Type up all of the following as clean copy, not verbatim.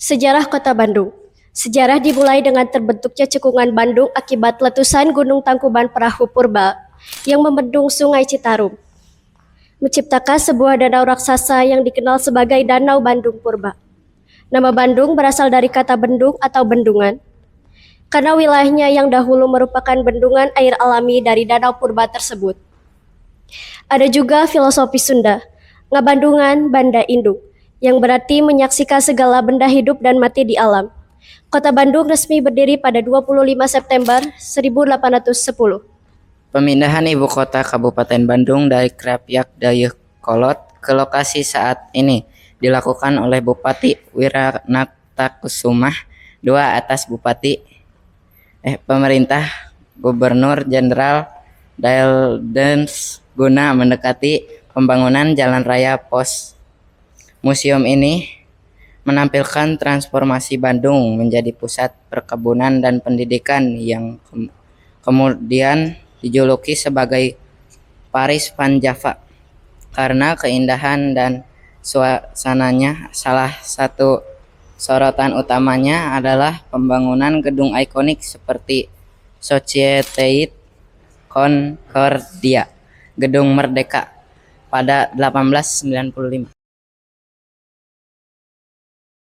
Sejarah Kota Bandung. Sejarah dimulai dengan terbentuknya cekungan Bandung akibat letusan Gunung Tangkuban Perahu Purba yang membendung Sungai Citarum, menciptakan sebuah danau raksasa yang dikenal sebagai Danau Bandung Purba. Nama Bandung berasal dari kata bendung atau bendungan, karena wilayahnya yang dahulu merupakan bendungan air alami dari Danau Purba tersebut. Ada juga filosofi Sunda, ngabandungan banda induk, yang berarti menyaksikan segala benda hidup dan mati di alam. Kota Bandung resmi berdiri pada 25 September 1810. Pemindahan ibu kota Kabupaten Bandung dari Krapyak Dayakolot ke lokasi saat ini dilakukan oleh Bupati Wiranatakusumah II atas pemerintah Gubernur Jenderal Dayldens guna mendekati pembangunan jalan raya pos. Museum ini menampilkan transformasi Bandung menjadi pusat perkebunan dan pendidikan yang kemudian dijuluki sebagai Paris Van Java karena keindahan dan suasananya. Salah satu sorotan utamanya adalah pembangunan gedung ikonik seperti Societe Concordia, Gedung Merdeka pada 1895.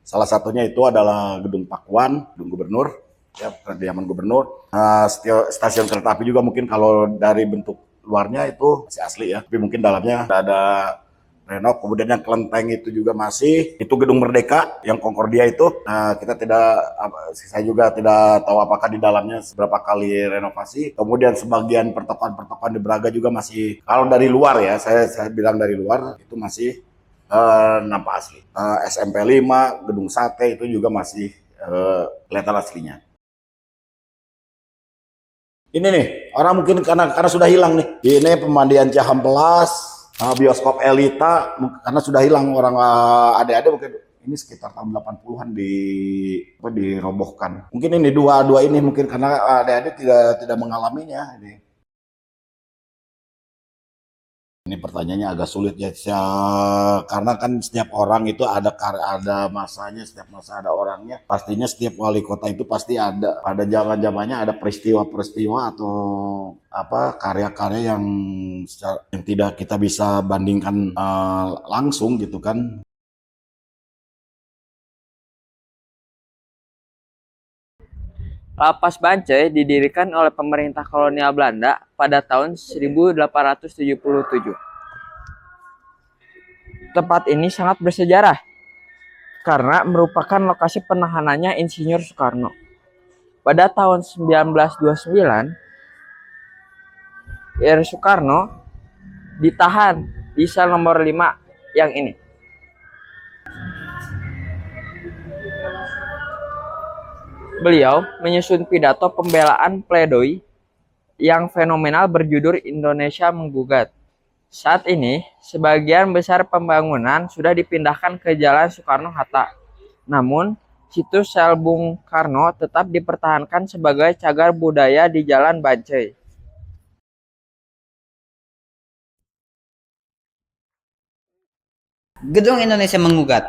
Salah satunya itu adalah Gedung Pakuan, Gedung Gubernur, ya, kediaman Gubernur. Stasiun kereta api juga mungkin kalau dari bentuk luarnya itu masih asli ya, tapi mungkin dalamnya ada renov. Kemudian yang kelenteng itu juga masih, itu Gedung Merdeka yang Concordia itu. Saya juga tidak tahu apakah di dalamnya seberapa kali renovasi. Kemudian sebagian pertokoan-pertokoan di Braga juga masih, kalau dari luar ya, saya bilang dari luar itu masih nampak asli. SMP 5, Gedung Sate itu juga masih kelihatan aslinya. Ini nih, orang mungkin karena sudah hilang nih. Ini pemandian Cihampelas, bioskop Elita, karena sudah hilang orang adik-adik mungkin ini sekitar tahun 80-an dirobohkan. Mungkin ini dua ini mungkin karena adik-adik tidak mengalaminya ini. Ini pertanyaannya agak sulit ya, karena kan setiap orang itu ada masanya, setiap masa ada orangnya. Pastinya setiap wali kota itu pasti ada pada zaman-zamannya ada peristiwa-peristiwa atau karya-karya yang tidak kita bisa bandingkan langsung gitu kan. Lapas Bancai didirikan oleh pemerintah kolonial Belanda pada tahun 1877. Tempat ini sangat bersejarah karena merupakan lokasi penahanannya Insinyur Soekarno. Pada tahun 1929, Soekarno ditahan di sel nomor 5 yang ini. Beliau menyusun pidato pembelaan pledoi yang fenomenal berjudul Indonesia Menggugat. Saat ini, sebagian besar pembangunan sudah dipindahkan ke Jalan Soekarno-Hatta. Namun, situs sel Bung Karno tetap dipertahankan sebagai cagar budaya di Jalan Bancai. Gedung Indonesia Menggugat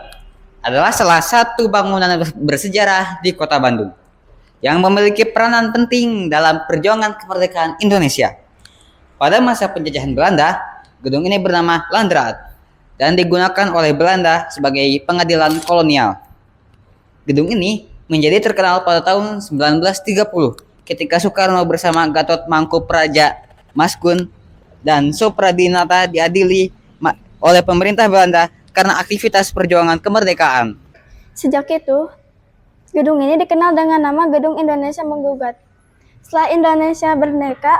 adalah salah satu bangunan bersejarah di Kota Bandung yang memiliki peranan penting dalam perjuangan kemerdekaan Indonesia. Pada masa penjajahan Belanda, gedung ini bernama Landraat dan digunakan oleh Belanda sebagai pengadilan kolonial. Gedung ini menjadi terkenal pada tahun 1930 ketika Soekarno bersama Gatot Mangkupraja, Masgun, dan Supradinata diadili oleh pemerintah Belanda karena aktivitas perjuangan kemerdekaan. Sejak itu, gedung ini dikenal dengan nama Gedung Indonesia Menggugat. Setelah Indonesia merdeka,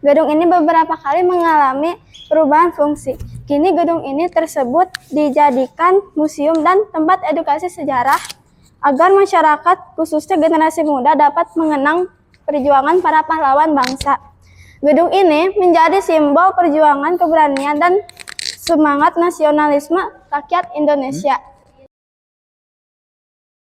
gedung ini beberapa kali mengalami perubahan fungsi. Kini gedung ini tersebut dijadikan museum dan tempat edukasi sejarah agar masyarakat, khususnya generasi muda, dapat mengenang perjuangan para pahlawan bangsa. Gedung ini menjadi simbol perjuangan keberanian dan semangat nasionalisme rakyat Indonesia.